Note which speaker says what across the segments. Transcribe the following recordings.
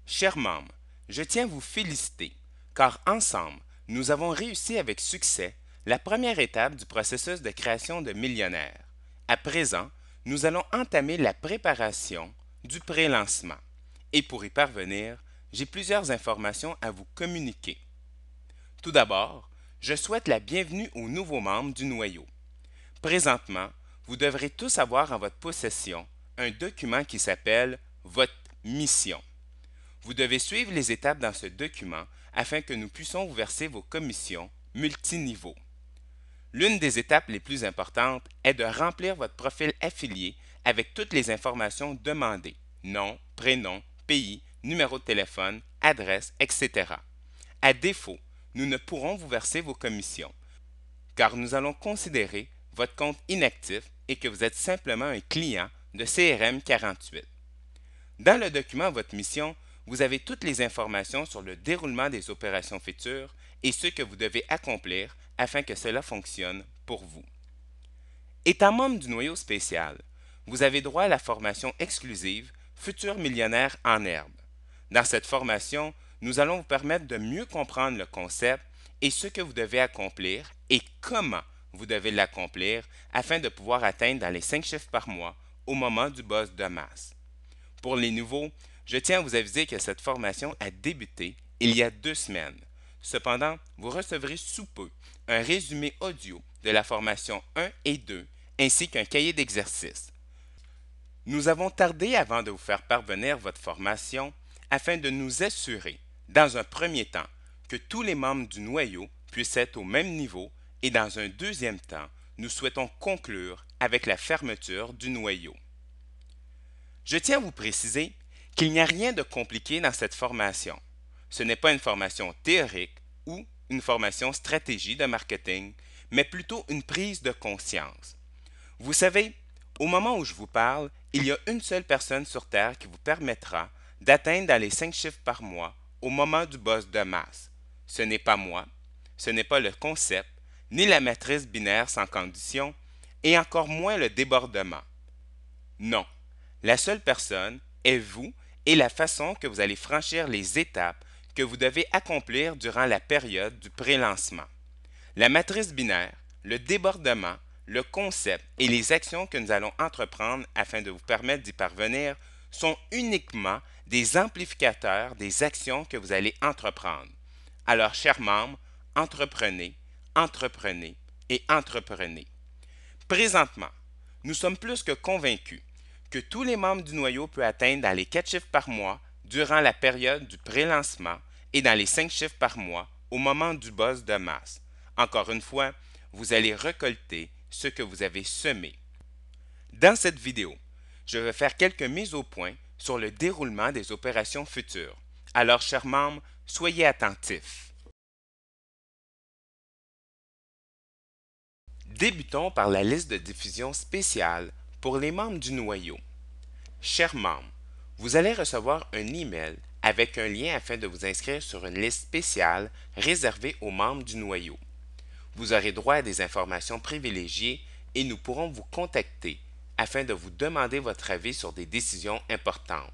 Speaker 1: Chers membres, je tiens à vous féliciter, car ensemble, nous avons réussi avec succès la première étape du processus de création de millionnaires. À présent, nous allons entamer la préparation du pré-lancement. Et pour y parvenir, j'ai plusieurs informations à vous communiquer. Tout d'abord, je souhaite la bienvenue aux nouveaux membres du noyau. Présentement, vous devrez tous avoir en votre possession un document qui s'appelle votre mission. Vous devez suivre les étapes dans ce document afin que nous puissions vous verser vos commissions multiniveaux. L'une des étapes les plus importantes est de remplir votre profil affilié avec toutes les informations demandées, nom, prénom, pays, numéro de téléphone, adresse, etc. À défaut, nous ne pourrons vous verser vos commissions, car nous allons considérer votre compte inactif et que vous êtes simplement un client de CRM 48. Dans le document Votre mission, vous avez toutes les informations sur le déroulement des opérations futures et ce que vous devez accomplir afin que cela fonctionne pour vous. Étant membre du noyau spécial, vous avez droit à la formation exclusive Futur millionnaire en herbe. Dans cette formation, nous allons vous permettre de mieux comprendre le concept et ce que vous devez accomplir et comment vous devez l'accomplir afin de pouvoir atteindre dans les 5 chiffres par mois au moment du boss de masse. Pour les nouveaux, je tiens à vous aviser que cette formation a débuté il y a 2 semaines. Cependant, vous recevrez sous peu un résumé audio de la formation 1 et 2 ainsi qu'un cahier d'exercices. Nous avons tardé avant de vous faire parvenir votre formation afin de nous assurer, dans un premier temps, que tous les membres du noyau puissent être au même niveau et dans un deuxième temps, nous souhaitons conclure avec la fermeture du noyau. Je tiens à vous préciser qu'il n'y a rien de compliqué dans cette formation. Ce n'est pas une formation théorique ou une formation stratégie de marketing, mais plutôt une prise de conscience. Vous savez, au moment où je vous parle, il y a une seule personne sur Terre qui vous permettra d'atteindre dans les 5 chiffres par mois au moment du boss de masse. Ce n'est pas moi, ce n'est pas le concept, ni la matrice binaire sans condition, et encore moins le débordement. Non, la seule personne est vous et la façon que vous allez franchir les étapes que vous devez accomplir durant la période du pré-lancement. La matrice binaire, le débordement, le concept et les actions que nous allons entreprendre afin de vous permettre d'y parvenir sont uniquement des amplificateurs des actions que vous allez entreprendre. Alors, chers membres, entreprenez, entreprenez et entreprenez. Présentement, nous sommes plus que convaincus que tous les membres du noyau peuvent atteindre dans les 4 chiffres par mois durant la période du pré-lancement et dans les 5 chiffres par mois au moment du boss de masse. Encore une fois, vous allez récolter ce que vous avez semé. Dans cette vidéo, je vais faire quelques mises au point sur le déroulement des opérations futures. Alors, chers membres, soyez attentifs. Débutons par la liste de diffusion spéciale pour les membres du noyau. Chers membres, vous allez recevoir un email avec un lien afin de vous inscrire sur une liste spéciale réservée aux membres du noyau. Vous aurez droit à des informations privilégiées et nous pourrons vous contacter afin de vous demander votre avis sur des décisions importantes.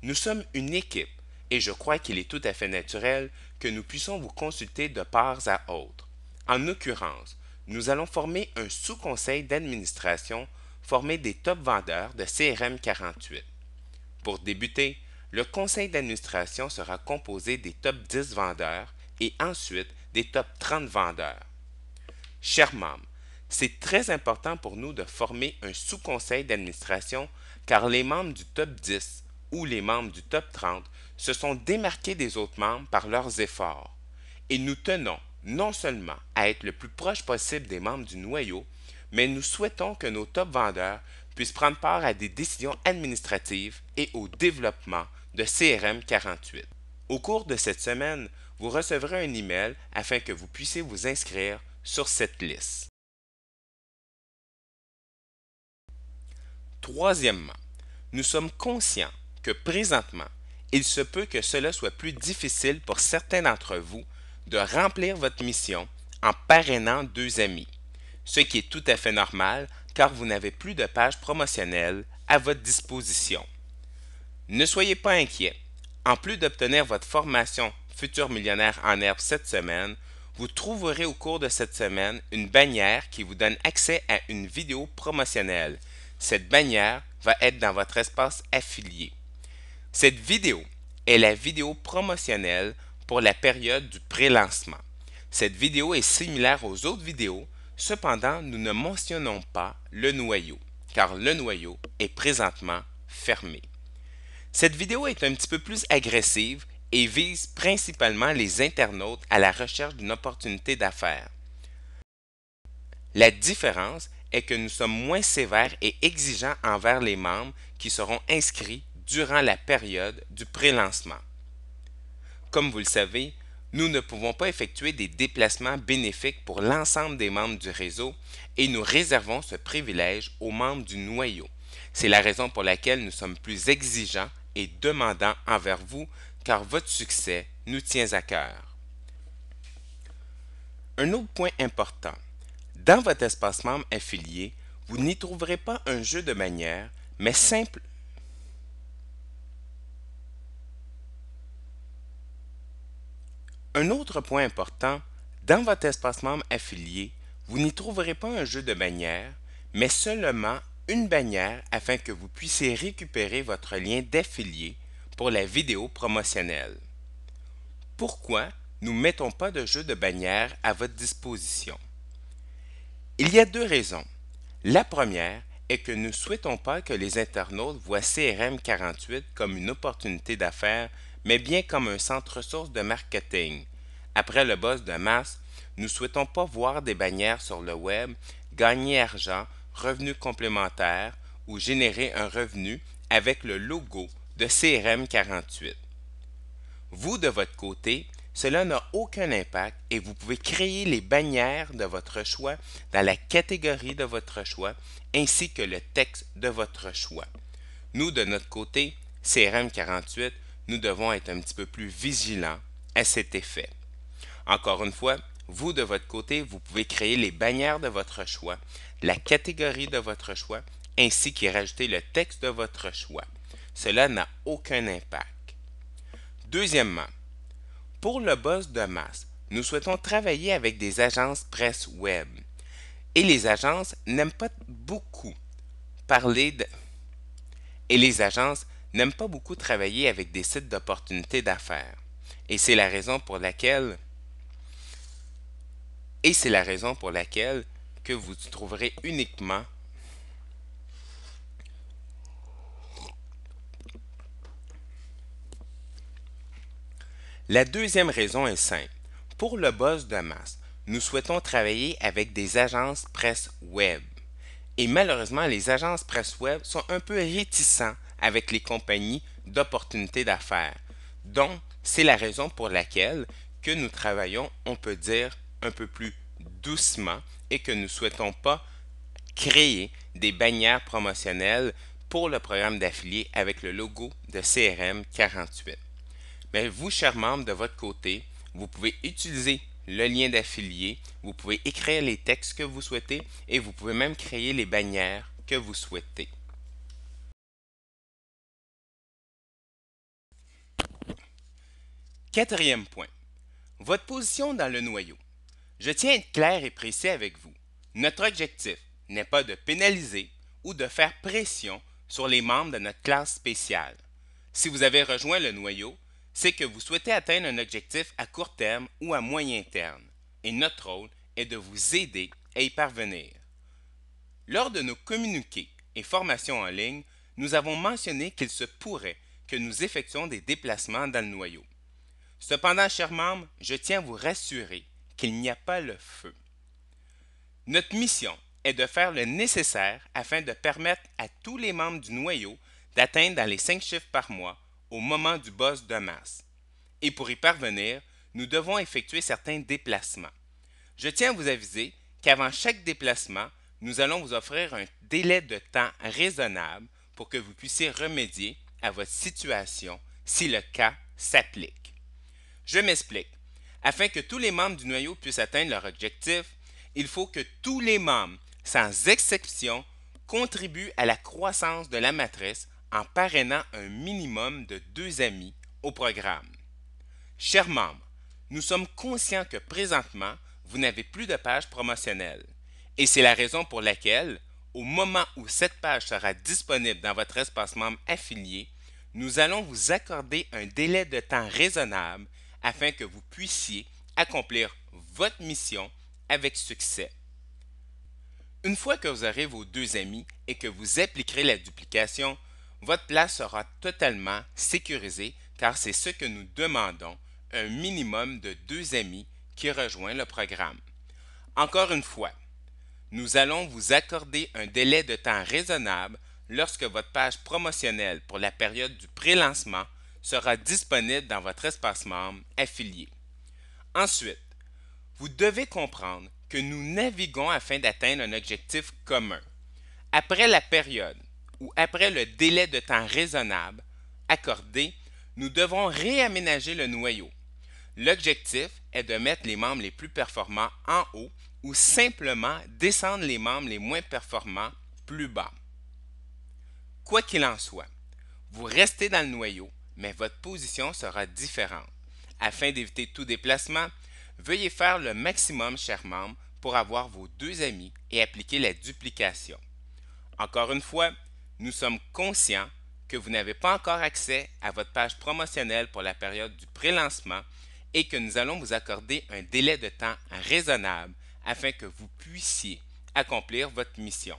Speaker 1: Nous sommes une équipe et je crois qu'il est tout à fait naturel que nous puissions vous consulter de part à autre. En l'occurrence, nous allons former un sous-conseil d'administration formé des top vendeurs de CRM 48. Pour débuter, le conseil d'administration sera composé des top 10 vendeurs et ensuite des top 30 vendeurs. Chers membres, c'est très important pour nous de former un sous-conseil d'administration car les membres du top 10 ou les membres du top 30 se sont démarqués des autres membres par leurs efforts. Et nous tenons non seulement à être le plus proche possible des membres du noyau, mais nous souhaitons que nos top vendeurs puissent prendre part à des décisions administratives et au développement de CRM 48. Au cours de cette semaine, vous recevrez un email afin que vous puissiez vous inscrire sur cette liste. Troisièmement, nous sommes conscients que présentement, il se peut que cela soit plus difficile pour certains d'entre vous de remplir votre mission en parrainant 2 amis, ce qui est tout à fait normal car vous n'avez plus de page promotionnelle à votre disposition. Ne soyez pas inquiets. En plus d'obtenir votre formation Futur millionnaire en herbe cette semaine, vous trouverez au cours de cette semaine une bannière qui vous donne accès à une vidéo promotionnelle. Cette bannière va être dans votre espace affilié. Cette vidéo est la vidéo promotionnelle pour la période du pré-lancement. Cette vidéo est similaire aux autres vidéos, cependant nous ne mentionnons pas le noyau, car le noyau est présentement fermé. Cette vidéo est un petit peu plus agressive et vise principalement les internautes à la recherche d'une opportunité d'affaires. La différence est que nous sommes moins sévères et exigeants envers les membres qui seront inscrits durant la période du pré-lancement. Comme vous le savez, nous ne pouvons pas effectuer des déplacements bénéfiques pour l'ensemble des membres du réseau et nous réservons ce privilège aux membres du noyau. C'est la raison pour laquelle nous sommes plus exigeants et demandants envers vous, car votre succès nous tient à cœur. Un autre point important. Dans votre espace membre affilié, vous n'y trouverez pas un jeu de manière, mais simple. Un autre point important, dans votre espace membre affilié, vous n'y trouverez pas un jeu de bannières, mais seulement une bannière afin que vous puissiez récupérer votre lien d'affilié pour la vidéo promotionnelle. Pourquoi nous ne mettons pas de jeu de bannières à votre disposition? Il y a deux raisons. La première est que nous ne souhaitons pas que les internautes voient CRM 48 comme une opportunité d'affaires, mais bien comme un centre ressource de marketing. Après le buzz de masse, nous ne souhaitons pas voir des bannières sur le web, gagner argent, revenus complémentaires ou générer un revenu avec le logo de CRM 48. Vous, de votre côté, cela n'a aucun impact et vous pouvez créer les bannières de votre choix dans la catégorie de votre choix ainsi que le texte de votre choix. Nous, de notre côté, CRM 48, nous devons être un petit peu plus vigilants à cet effet. Encore une fois, vous, de votre côté, vous pouvez créer les bannières de votre choix, la catégorie de votre choix ainsi qu'y rajouter le texte de votre choix. Cela n'a aucun impact. Deuxièmement, pour le buzz de masse, nous souhaitons travailler avec des agences presse web. Et les agences n'aiment pas beaucoup travailler avec des sites d'opportunités d'affaires. Et c'est la raison pour laquelle que vous trouverez uniquement La deuxième raison est simple. Pour le buzz de masse, nous souhaitons travailler avec des agences presse web. Et malheureusement, les agences presse web sont un peu réticents avec les compagnies d'opportunités d'affaires. Donc, c'est la raison pour laquelle que nous travaillons, on peut dire, un peu plus doucement et que nous ne souhaitons pas créer des bannières promotionnelles pour le programme d'affilié avec le logo de CRM 48. Mais vous, chers membres, de votre côté, vous pouvez utiliser le lien d'affilié, vous pouvez écrire les textes que vous souhaitez et vous pouvez même créer les bannières que vous souhaitez. Quatrième point, votre position dans le noyau. Je tiens à être clair et précis avec vous. Notre objectif n'est pas de pénaliser ou de faire pression sur les membres de notre classe spéciale. Si vous avez rejoint le noyau, c'est que vous souhaitez atteindre un objectif à court terme ou à moyen terme, et notre rôle est de vous aider à y parvenir. Lors de nos communiqués et formations en ligne, nous avons mentionné qu'il se pourrait que nous effectuions des déplacements dans le noyau. Cependant, chers membres, je tiens à vous rassurer qu'il n'y a pas le feu. Notre mission est de faire le nécessaire afin de permettre à tous les membres du noyau d'atteindre dans les 5 chiffres par mois au moment du buzz de masse. Et pour y parvenir, nous devons effectuer certains déplacements. Je tiens à vous aviser qu'avant chaque déplacement, nous allons vous offrir un délai de temps raisonnable pour que vous puissiez remédier à votre situation si le cas s'applique. Je m'explique. Afin que tous les membres du noyau puissent atteindre leur objectif, il faut que tous les membres, sans exception, contribuent à la croissance de la matrice en parrainant un minimum de 2 amis au programme. Chers membres, nous sommes conscients que présentement, vous n'avez plus de page promotionnelle. Et c'est la raison pour laquelle, au moment où cette page sera disponible dans votre espace membre affilié, nous allons vous accorder un délai de temps raisonnable afin que vous puissiez accomplir votre mission avec succès. Une fois que vous aurez vos 2 amis et que vous appliquerez la duplication, votre place sera totalement sécurisée car c'est ce que nous demandons, un minimum de 2 amis qui rejoignent le programme. Encore une fois, nous allons vous accorder un délai de temps raisonnable lorsque votre page promotionnelle pour la période du pré-lancement sera disponible dans votre espace membre affilié. Ensuite, vous devez comprendre que nous naviguons afin d'atteindre un objectif commun. Après la période ou après le délai de temps raisonnable accordé, nous devons réaménager le noyau. L'objectif est de mettre les membres les plus performants en haut ou simplement descendre les membres les moins performants plus bas. Quoi qu'il en soit, vous restez dans le noyau, mais votre position sera différente. Afin d'éviter tout déplacement, veuillez faire le maximum, chers membres, pour avoir vos 2 amis et appliquer la duplication. Encore une fois, nous sommes conscients que vous n'avez pas encore accès à votre page promotionnelle pour la période du pré-lancement et que nous allons vous accorder un délai de temps raisonnable afin que vous puissiez accomplir votre mission.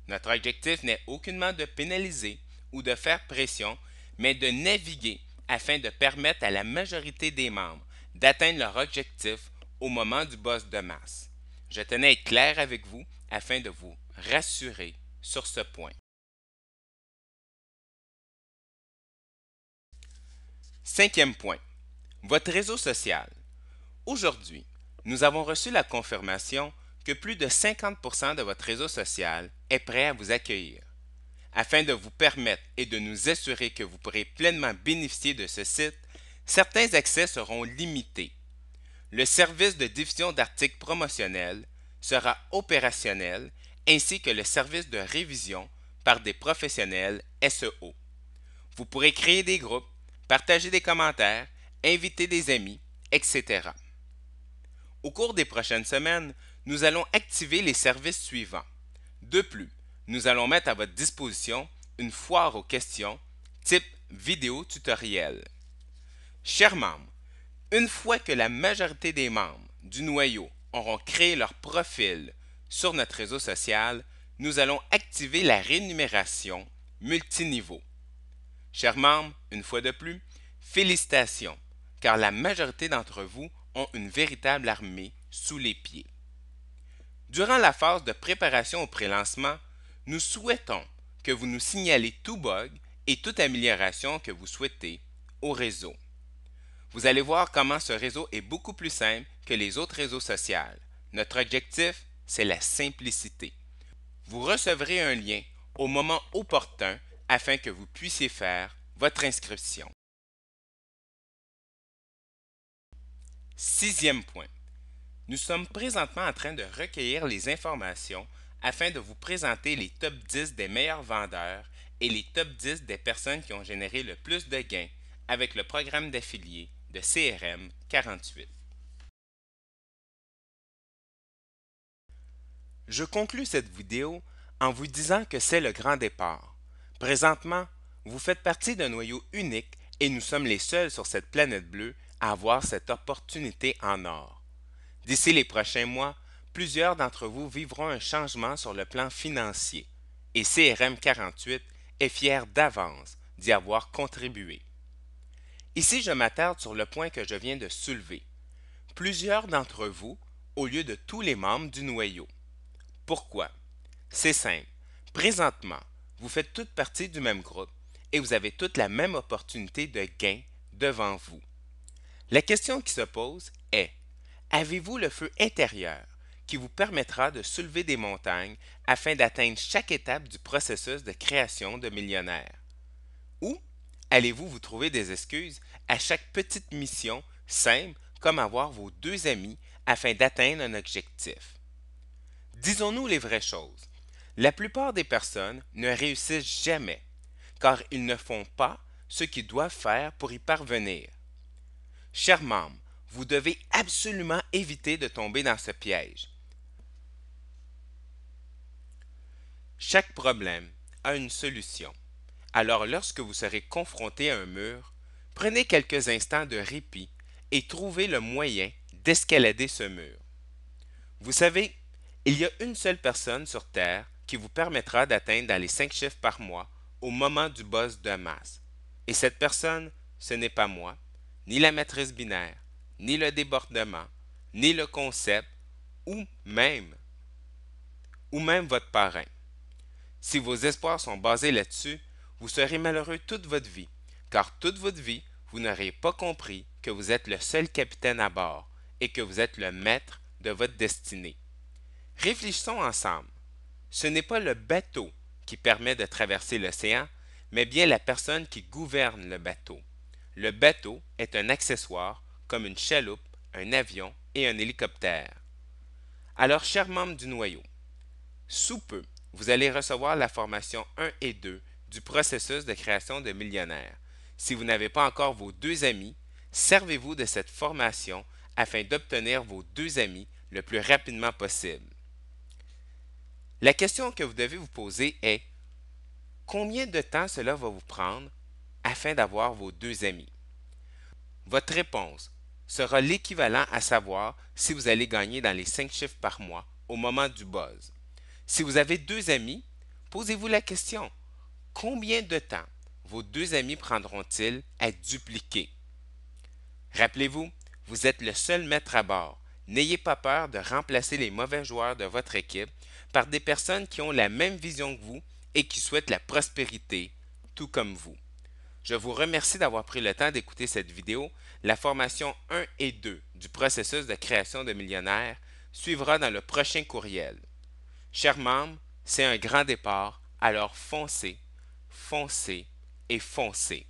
Speaker 1: Notre objectif n'est aucunement de pénaliser ou de faire pression, mais de naviguer afin de permettre à la majorité des membres d'atteindre leur objectif au moment du boss de masse. Je tenais à être clair avec vous afin de vous rassurer sur ce point. 5e point, votre réseau social. Aujourd'hui, nous avons reçu la confirmation que plus de 50% de votre réseau social est prêt à vous accueillir. Afin de vous permettre et de nous assurer que vous pourrez pleinement bénéficier de ce site, certains accès seront limités. Le service de diffusion d'articles promotionnels sera opérationnel ainsi que le service de révision par des professionnels SEO. Vous pourrez créer des groupes, partager des commentaires, inviter des amis, etc. Au cours des prochaines semaines, nous allons activer les services suivants. De plus, nous allons mettre à votre disposition une foire aux questions type vidéo tutoriel. Chers membres, une fois que la majorité des membres du noyau auront créé leur profil sur notre réseau social, nous allons activer la rémunération multiniveau. Chers membres, une fois de plus, félicitations, car la majorité d'entre vous ont une véritable armée sous les pieds. Durant la phase de préparation au pré-lancement, nous souhaitons que vous nous signalez tout bug et toute amélioration que vous souhaitez au réseau. Vous allez voir comment ce réseau est beaucoup plus simple que les autres réseaux sociaux. Notre objectif, c'est la simplicité. Vous recevrez un lien au moment opportun afin que vous puissiez faire votre inscription. 6e point. Nous sommes présentement en train de recueillir les informations afin de vous présenter les top 10 des meilleurs vendeurs et les top 10 des personnes qui ont généré le plus de gains avec le programme d'affiliés de CRM 48. Je conclus cette vidéo en vous disant que c'est le grand départ. Présentement, vous faites partie d'un noyau unique et nous sommes les seuls sur cette planète bleue à avoir cette opportunité en or. D'ici les prochains mois, plusieurs d'entre vous vivront un changement sur le plan financier et CRM 48 est fier d'avance d'y avoir contribué. Ici, je m'attarde sur le point que je viens de soulever. Plusieurs d'entre vous, au lieu de tous les membres du noyau. Pourquoi? C'est simple. Présentement, vous faites toute partie du même groupe et vous avez toute la même opportunité de gain devant vous. La question qui se pose est, avez-vous le feu intérieur qui vous permettra de soulever des montagnes afin d'atteindre chaque étape du processus de création de millionnaire? Ou allez-vous vous trouver des excuses à chaque petite mission simple comme avoir vos 2 amis afin d'atteindre un objectif? Disons-nous les vraies choses. La plupart des personnes ne réussissent jamais car ils ne font pas ce qu'ils doivent faire pour y parvenir. Chers membres, vous devez absolument éviter de tomber dans ce piège. Chaque problème a une solution. Alors lorsque vous serez confronté à un mur, prenez quelques instants de répit et trouvez le moyen d'escalader ce mur. Vous savez, il y a une seule personne sur Terre qui vous permettra d'atteindre dans les 5 chiffres par mois au moment du buzz de masse. Et cette personne, ce n'est pas moi, ni la matrice binaire, ni le débordement, ni le concept, ou même votre parrain. Si vos espoirs sont basés là-dessus, vous serez malheureux toute votre vie, car toute votre vie, vous n'aurez pas compris que vous êtes le seul capitaine à bord et que vous êtes le maître de votre destinée. Réfléchissons ensemble. Ce n'est pas le bateau qui permet de traverser l'océan, mais bien la personne qui gouverne le bateau. Le bateau est un accessoire comme une chaloupe, un avion et un hélicoptère. Alors, chers membres du noyau, sous peu, vous allez recevoir la formation 1 et 2 du processus de création de millionnaires. Si vous n'avez pas encore vos 2 amis, servez-vous de cette formation afin d'obtenir vos 2 amis le plus rapidement possible. La question que vous devez vous poser est: combien de temps cela va vous prendre afin d'avoir vos 2 amis? Votre réponse sera l'équivalent à savoir si vous allez gagner dans les 5 chiffres par mois au moment du buzz. Si vous avez 2 amis, posez-vous la question: combien de temps vos 2 amis prendront-ils à dupliquer? Rappelez-vous, vous êtes le seul maître à bord. N'ayez pas peur de remplacer les mauvais joueurs de votre équipe par des personnes qui ont la même vision que vous et qui souhaitent la prospérité, tout comme vous. Je vous remercie d'avoir pris le temps d'écouter cette vidéo. La formation 1 et 2 du processus de création de millionnaires suivra dans le prochain courriel. Chers membres, c'est un grand départ, alors foncez, foncez et foncez.